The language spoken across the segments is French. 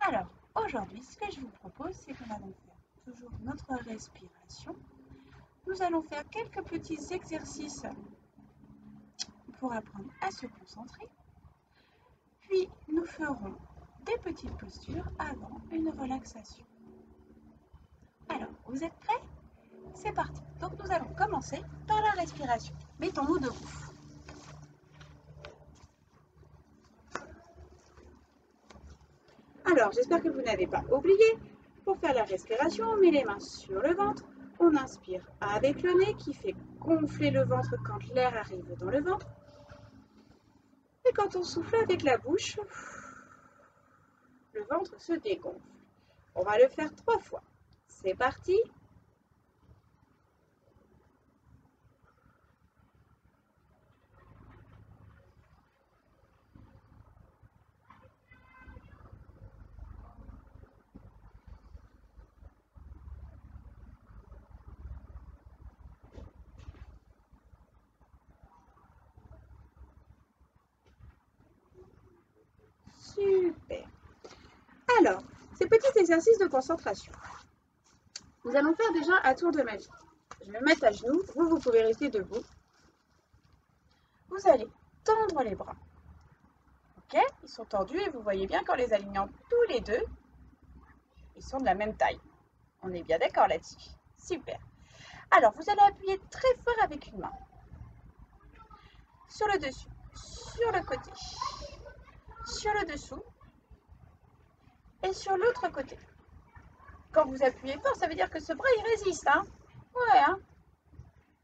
Alors, aujourd'hui, ce que je vous propose, c'est qu'on allons faire toujours notre respiration. Nous allons faire quelques petits exercices pour apprendre à se concentrer. Puis, nous ferons des petites postures avant une relaxation. Alors, vous êtes prêts? C'est parti. Donc, nous allons commencer par la respiration. Mettons-nous debout. Alors, j'espère que vous n'avez pas oublié. Pour faire la respiration, on met les mains sur le ventre. On inspire avec le nez qui fait gonfler le ventre quand l'air arrive dans le ventre. Et quand on souffle avec la bouche, le ventre se dégonfle. On va le faire 3 fois. C'est parti. Super. Alors, ces petits exercices de concentration. Nous allons faire déjà à tour de magie. Je vais me mettre à genoux. Vous pouvez rester debout. Vous allez tendre les bras. Ok? Ils sont tendus et vous voyez bien qu'en les alignant tous les deux, ils sont de la même taille. On est bien d'accord là-dessus. Super. Alors, vous allez appuyer très fort avec une main. Sur le dessus, sur le côté, sur le dessous et sur l'autre côté. Quand vous appuyez fort, ça veut dire que ce bras, il résiste. Hein? Ouais, hein?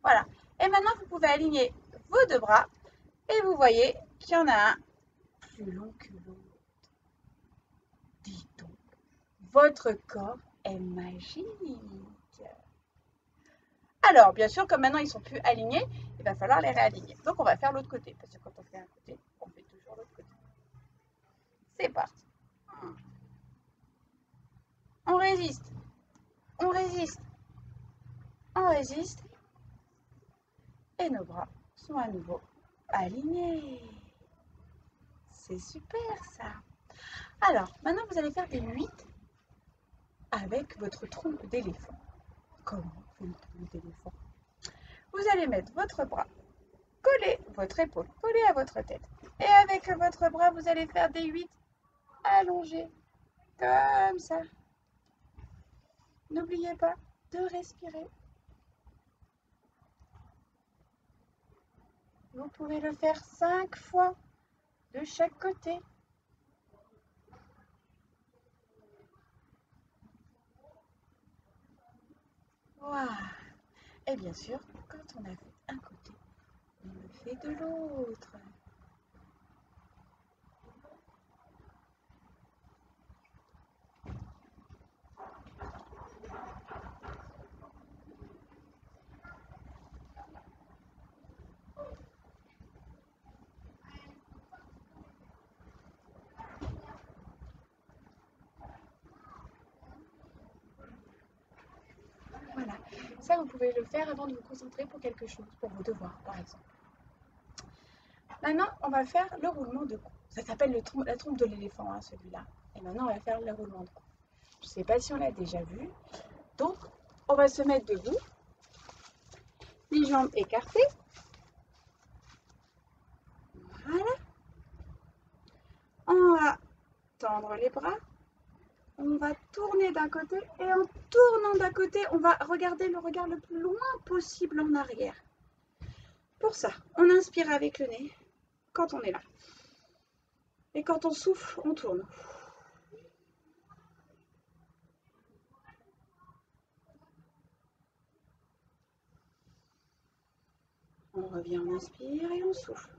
Voilà. Et maintenant, vous pouvez aligner vos deux bras et vous voyez qu'il y en a un plus long que l'autre. Dis donc, votre corps est magique. Alors, bien sûr, comme maintenant ils sont plus alignés, il va falloir les réaligner. Donc, on va faire l'autre côté, parce que quand on fait un côté, on fait toujours l'autre côté. C'est parti. On résiste, on résiste, on résiste. Et nos bras sont à nouveau alignés. C'est super ça. Alors, maintenant vous allez faire des 8 avec votre trompe d'éléphant. Comment on fait une trompe d'éléphant? Vous allez mettre votre bras collé, votre épaule collée à votre tête. Et avec votre bras, vous allez faire des 8 allongés, comme ça. N'oubliez pas de respirer. Vous pouvez le faire 5 fois de chaque côté. Voilà. Et bien sûr, quand on a fait un côté, on le fait de l'autre. Voilà. Ça, vous pouvez le faire avant de vous concentrer pour quelque chose, pour vos devoirs, par exemple. Maintenant, on va faire le roulement de cou. Ça s'appelle la trompe de l'éléphant, hein, celui-là. Et maintenant, on va faire le roulement de cou. Je ne sais pas si on l'a déjà vu. Donc, on va se mettre debout, les jambes écartées. Voilà. On va tendre les bras. On va tourner d'un côté et en tournant d'un côté, on va regarder le regard le plus loin possible en arrière. Pour ça, on inspire avec le nez quand on est là. Et quand on souffle, on tourne. On revient, on inspire et on souffle.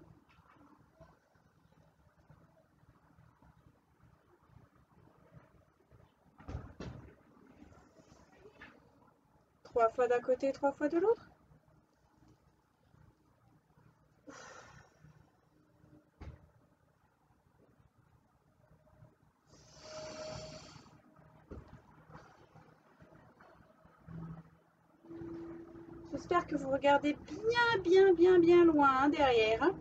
Trois fois d'un côté, 3 fois de l'autre. J'espère que vous regardez bien loin hein, derrière. Hein.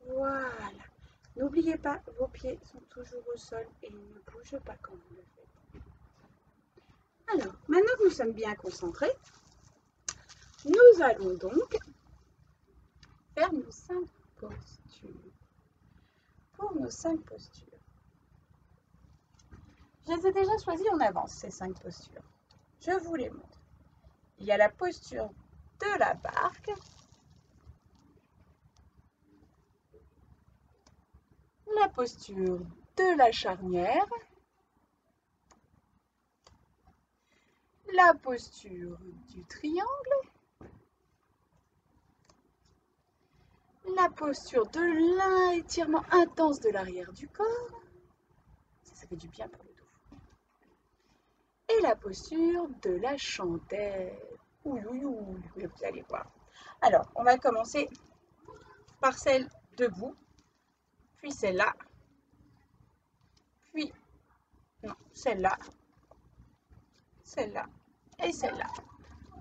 Voilà. N'oubliez pas, vos pieds sont toujours au sol et ils ne bougent pas quand vous le faites. Alors, maintenant que nous sommes bien concentrés, nous allons donc faire nos 5 postures. Pour nos 5 postures, je les ai déjà choisies en avance, ces 5 postures. Je vous les montre. Il y a la posture de la barque, la posture de la charnière, la posture du triangle, la posture de l'étirement intense de l'arrière du corps, ça fait du bien pour le dos, et la posture de la chandelle. Ouh, vous allez voir. Alors, on va commencer par celle debout, puis celle-là, puis, non, celle-là et celle-là.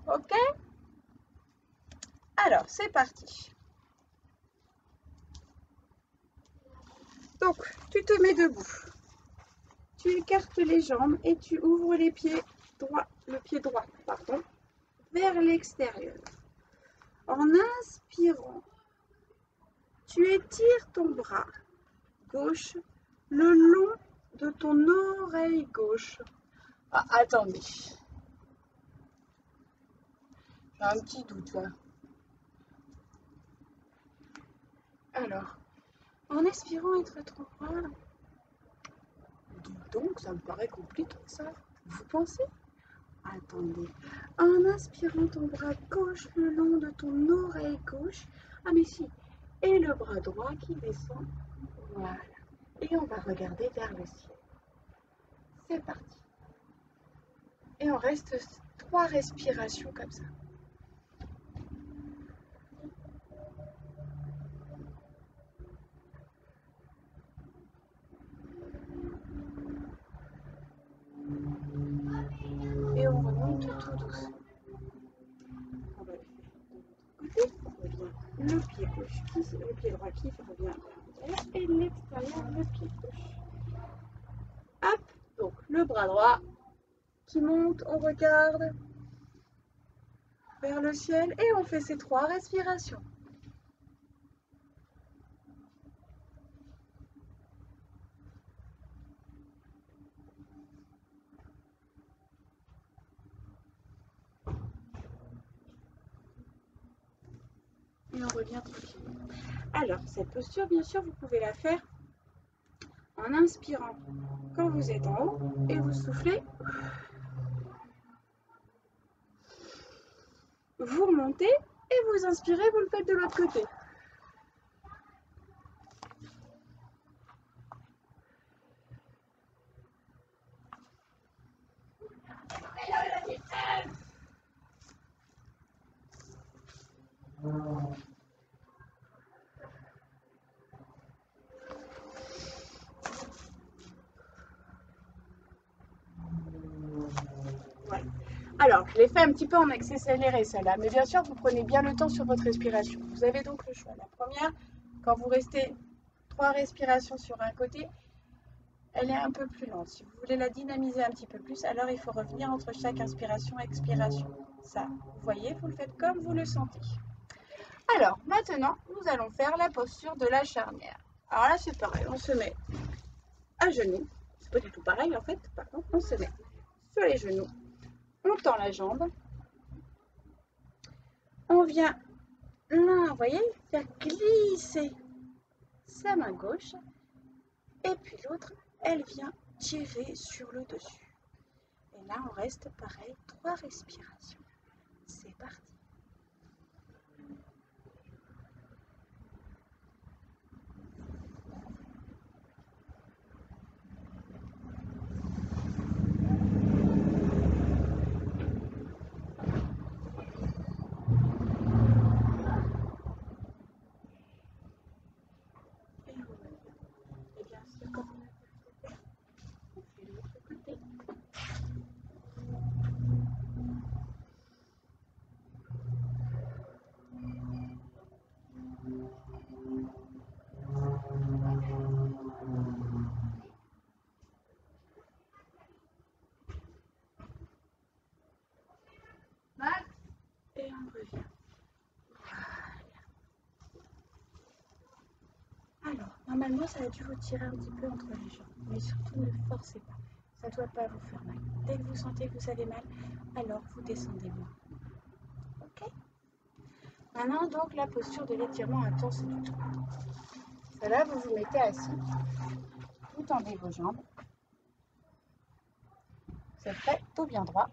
Ok? Alors, c'est parti. Donc, tu te mets debout. Tu écartes les jambes et tu ouvres les pieds droits, le pied droit, pardon, vers l'extérieur. En inspirant, tu étires ton bras gauche le long de ton oreille gauche. Ah, attendez. J'ai un petit doute là. Alors, en expirant être trop droit, donc ça me paraît compliqué ça. Vous pensez? Attendez. En inspirant ton bras gauche le long de ton oreille gauche. Ah mais si. Et le bras droit qui descend. Voilà. Et on va regarder vers le ciel. C'est parti. Et on reste 3 respirations comme ça. Et on remonte tout doucement. On va le faire. On revient le pied gauche, le pied droit qui revient vers l'intérieur et l'extérieur, le pied gauche. Hop, donc le bras droit qui monte, on regarde vers le ciel et on fait ces 3 respirations. Et on revient tranquille. Alors, cette posture, bien sûr, vous pouvez la faire en inspirant quand vous êtes en haut et vous soufflez. Vous remontez et vous inspirez, vous le faites de l'autre côté. Voilà. Alors, je l'ai fait un petit peu en accéléré celle-là, mais bien sûr, vous prenez bien le temps sur votre respiration. Vous avez donc le choix. La première, quand vous restez 3 respirations sur un côté, elle est un peu plus lente. Si vous voulez la dynamiser un petit peu plus, alors il faut revenir entre chaque inspiration et expiration. Ça, vous voyez, vous le faites comme vous le sentez. Alors, maintenant, nous allons faire la posture de la charnière. Alors là, c'est pareil, on se met à genoux. C'est pas du tout pareil en fait, pardon. On se met sur les genoux, on tend la jambe, on vient là, vous voyez, faire glisser sa main gauche, et puis l'autre, elle vient tirer sur le dessus. Et là, on reste pareil, 3 respirations. C'est parti. Et bien sûr, comme on a fait, on fait l'autre côté. Normalement, ça a dû vous tirer un petit peu entre les jambes, mais surtout ne forcez pas. Ça ne doit pas vous faire mal. Dès que vous sentez que vous avez mal, alors vous descendez moins. Ok? Maintenant, donc, la posture de l'étirement intense du tout. Là, vous vous mettez assis, vous tendez vos jambes, vous êtes prêt, dos bien droit,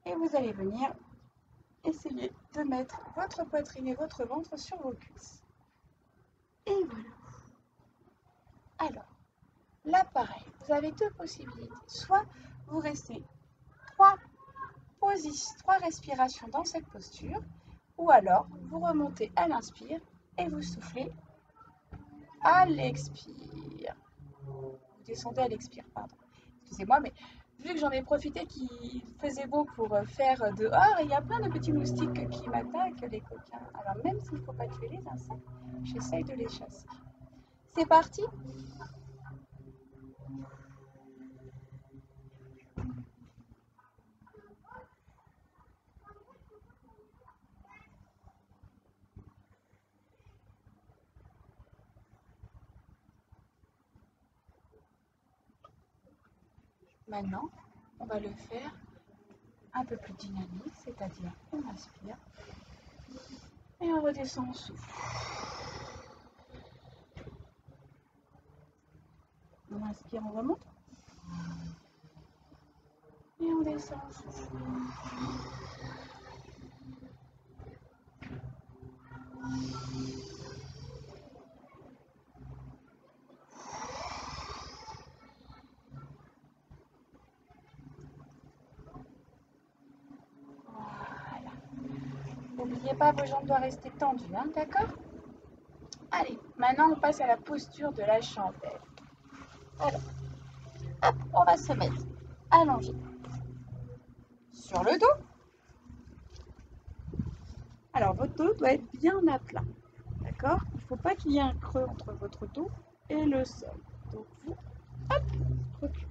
et vous allez venir essayer de mettre votre poitrine et votre ventre sur vos cuisses. Et voilà. Alors, là, pareil, vous avez deux possibilités. Soit vous restez trois respirations dans cette posture, ou alors vous remontez à l'inspire et vous soufflez à l'expire. Vous descendez à l'expire, pardon. Excusez-moi, mais vu que j'en ai profité qu'il faisait beau pour faire dehors, il y a plein de petits moustiques qui m'attaquent, les coquins. Alors même s'il ne faut pas tuer les insectes, j'essaye de les chasser. C'est parti! Maintenant, on va le faire un peu plus dynamique, c'est-à-dire on inspire et on redescend en souffle. On inspire, on remonte et on descend en souffle. Voilà. N'oubliez pas, vos jambes doivent rester tendues, hein, d'accord? Allez, maintenant on passe à la posture de la chandelle. Alors, hop, on va se mettre allongé sur le dos. Alors, votre dos doit être bien à plat, d'accord? Il ne faut pas qu'il y ait un creux entre votre dos et le sol. Donc, vous, hop, reculez.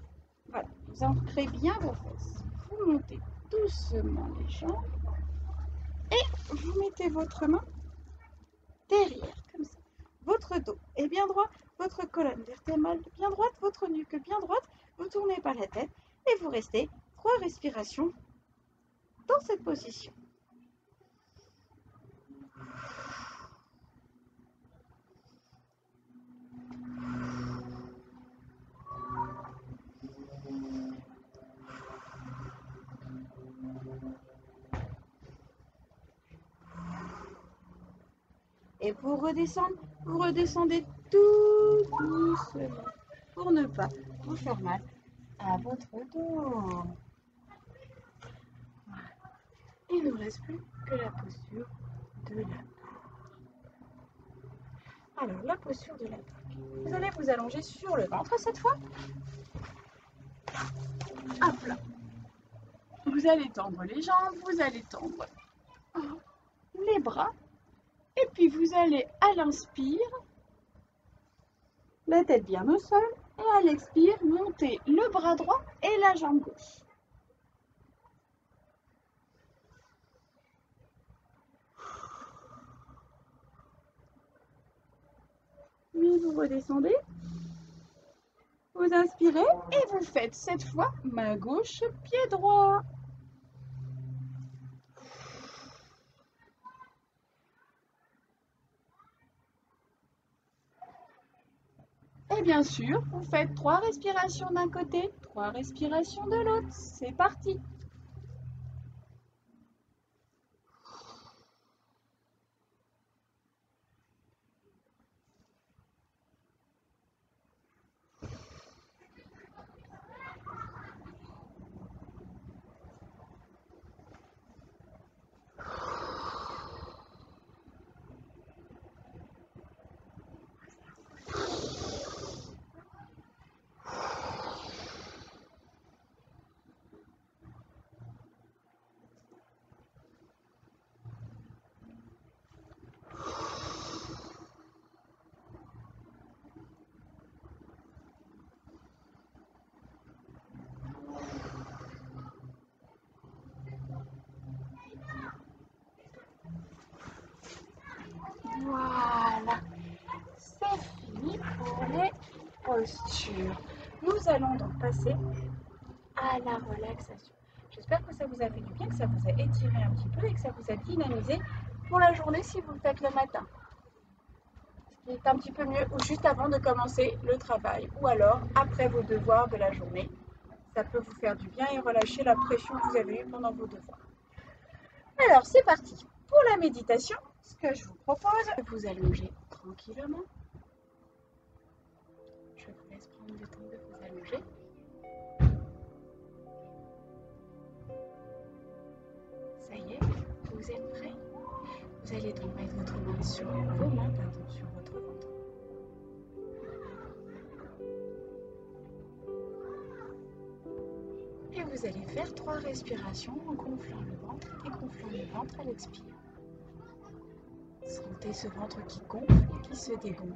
Voilà, vous ancrez bien vos fesses. Vous montez doucement les jambes et vous mettez votre main derrière, comme ça. Votre dos est bien droit, votre colonne vertébrale bien droite, votre nuque bien droite. Vous tournez pas la tête et vous restez 3 respirations dans cette position. Et pour redescendre, vous redescendez tout doucement pour ne pas vous faire mal à votre dos. Voilà. Il ne nous reste plus que la posture de la plaque. Alors, la posture de la plaque. Vous allez vous allonger sur le ventre cette fois. Hop là. Vous allez tendre les jambes, vous allez tendre les bras. Et puis vous allez à l'inspire, la tête bien au sol, et à l'expire, monter le bras droit et la jambe gauche. Puis vous redescendez, vous inspirez et vous faites cette fois main gauche, pied droit. Et bien sûr, vous faites 3 respirations d'un côté, 3 respirations de l'autre. C'est parti! posture. Nous allons donc passer à la relaxation. J'espère que ça vous a fait du bien, que ça vous a étiré un petit peu et que ça vous a dynamisé pour la journée si vous le faites le matin. Ce qui est un petit peu mieux ou juste avant de commencer le travail ou alors après vos devoirs de la journée. Ça peut vous faire du bien et relâcher la pression que vous avez eue pendant vos devoirs. Alors c'est parti. Pour la méditation, ce que je vous propose, c'est de vous allonger tranquillement. Je vous laisse prendre le temps de vous allonger. Ça y est, vous êtes prêts? Vous allez donc mettre votre main sur vos mains, sur votre ventre. Et vous allez faire 3 respirations en gonflant le ventre et gonflant le ventre à l'expire. Sentez ce ventre qui gonfle et qui se dégonfle.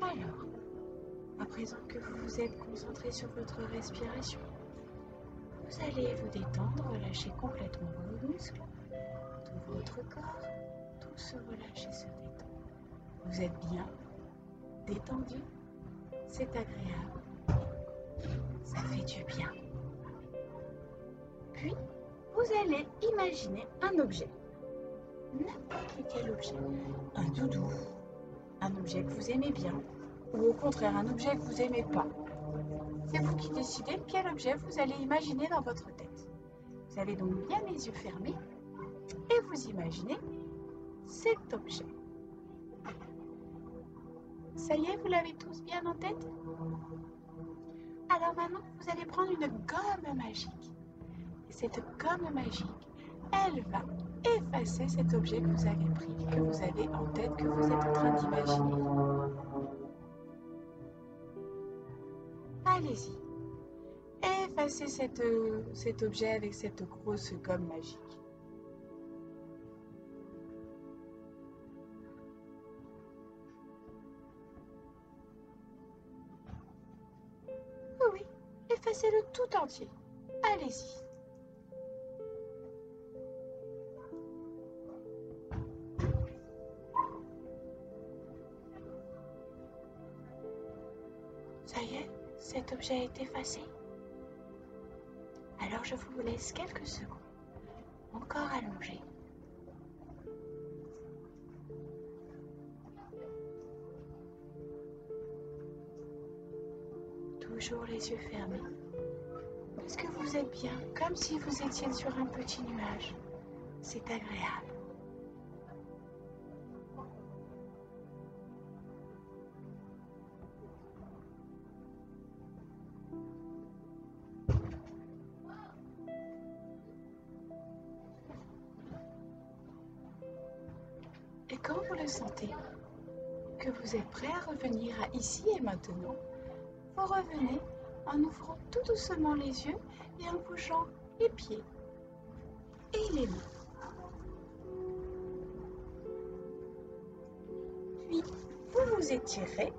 Alors, à présent que vous vous êtes concentré sur votre respiration, vous allez vous détendre, relâcher complètement vos muscles, tout votre corps, tout se relâche et se détend. Vous êtes bien détendu, c'est agréable, ça fait du bien. Puis, vous allez imaginer un objet, n'importe quel objet, un doudou, un objet que vous aimez bien, ou au contraire un objet que vous n'aimez pas. C'est vous qui décidez quel objet vous allez imaginer dans votre tête. Vous avez donc bien les yeux fermés et vous imaginez cet objet. Ça y est, vous l'avez tous bien en tête? Alors maintenant, vous allez prendre une gomme magique. Et cette gomme magique, elle va effacer cet objet que vous avez pris, que vous avez en tête, que vous êtes en train d'imaginer. Allez-y. Effacez cet objet avec cette grosse gomme magique. Oui, effacez-le tout entier. Allez-y. Ça y est, cet objet est effacé. Alors je vous laisse quelques secondes, encore allongé. Toujours les yeux fermés. Parce que vous êtes bien, comme si vous étiez sur un petit nuage. C'est agréable. Et quand vous le sentez, que vous êtes prêt à revenir à ici et maintenant, vous revenez en ouvrant tout doucement les yeux et en bougeant les pieds et les mains. Puis, vous vous étirez.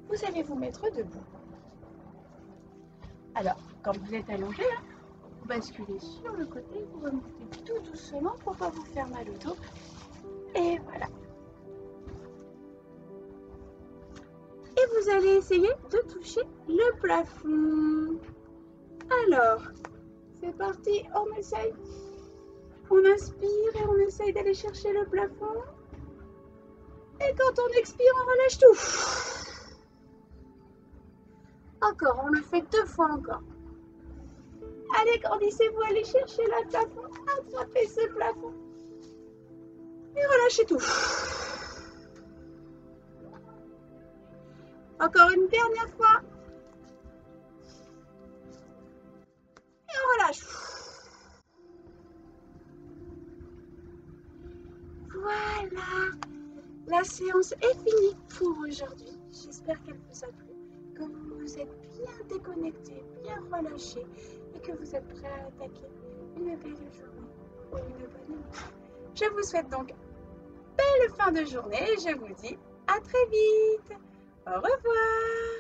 Vous allez vous mettre debout. Alors, quand vous êtes allongé, vous basculez sur le côté, vous remontez tout doucement pour ne pas vous faire mal au dos. Et voilà. Et vous allez essayer de toucher le plafond. Alors, c'est parti, on essaye. On inspire et on essaye d'aller chercher le plafond. Et quand on expire, on relâche tout. Encore, on le fait 2 fois encore. Allez, grandissez-vous, allez chercher le plafond. Attrapez ce plafond. Et relâchez tout. Encore une dernière fois. Et on relâche. Voilà. La séance est finie pour aujourd'hui. J'espère qu'elle vous a plu, que vous vous êtes bien déconnecté, bien relâché et que vous êtes prêt à attaquer une belle journée ou une bonne nuit. Je vous souhaite donc belle fin de journée et je vous dis à très vite. Au revoir.